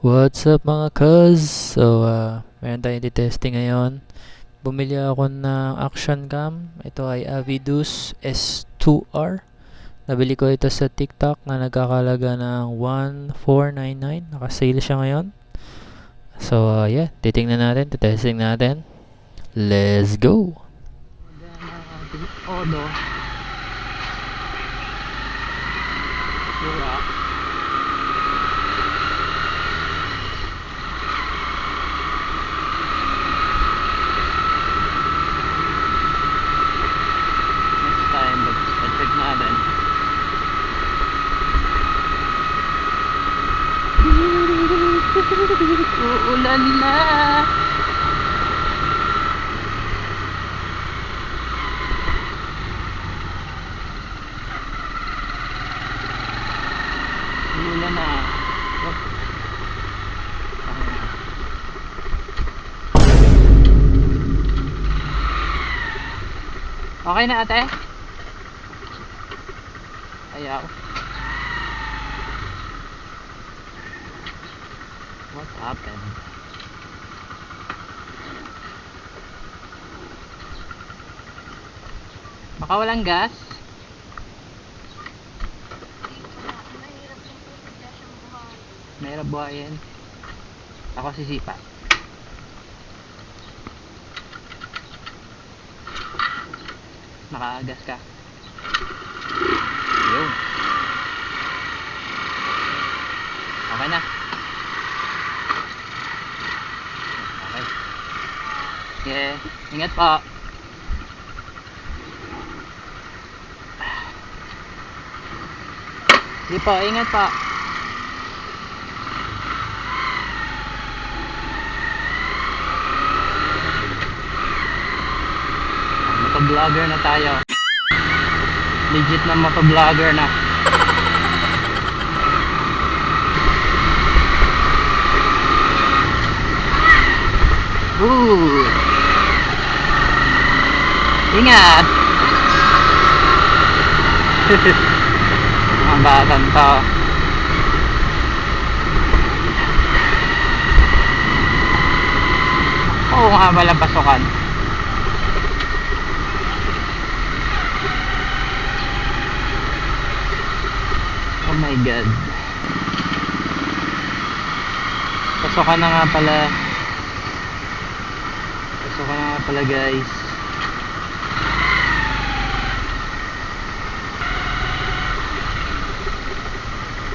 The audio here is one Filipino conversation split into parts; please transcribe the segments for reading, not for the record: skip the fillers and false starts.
What's up mga cuz? So, meron tayong testing ngayon. Bumili ako ng action cam. Ito ay Avidus S2R. Nabili ko ito sa TikTok na nagkakalaga ng 1499. Naka-sale siya ngayon. So, yeah. Titingnan natin. Testing natin. Let's go! Odo. Sura. Next time, check natin. Uulan na. Uulan na. Okay na ate? Ayaw. What happened? Baka walang gas? Mahirap buhayin. Ako sisipa. Nakaagas ka. Yun. Okay na. Okay. Yeah. Ingat po. Sige po, ingat po. Motovlogger na tayo. Legit na motovlogger na. Ingat. Ang batang to. Oo nga pala pasukan. Oh my god. Pasukan na nga pala. Pasukan na nga pala guys.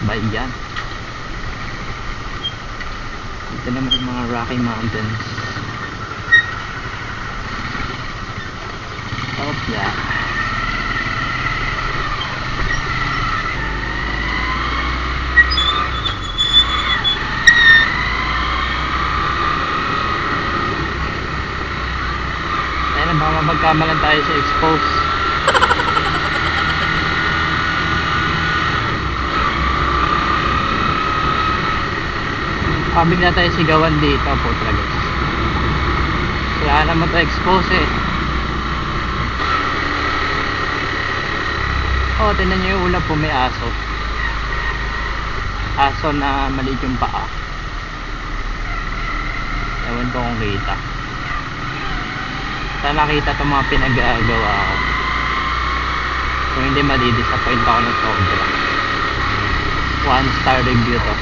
Bayan. Ito naman yung mga Rocky Mountains. Oh yeah. Ayan, baka mapagkamalan tayo sa expose. Bigla tayo sigawan dito po talaga. Wala naman tayo expose eh. Oh, tingnan nyo yung ulap po, may aso. Aso na maliit yung paa. Ewan ko kung kita. Sana nakita itong mga pinag-agawa ko. Kung hindi, madi-disappoint ako ng sobra. 1 star review to.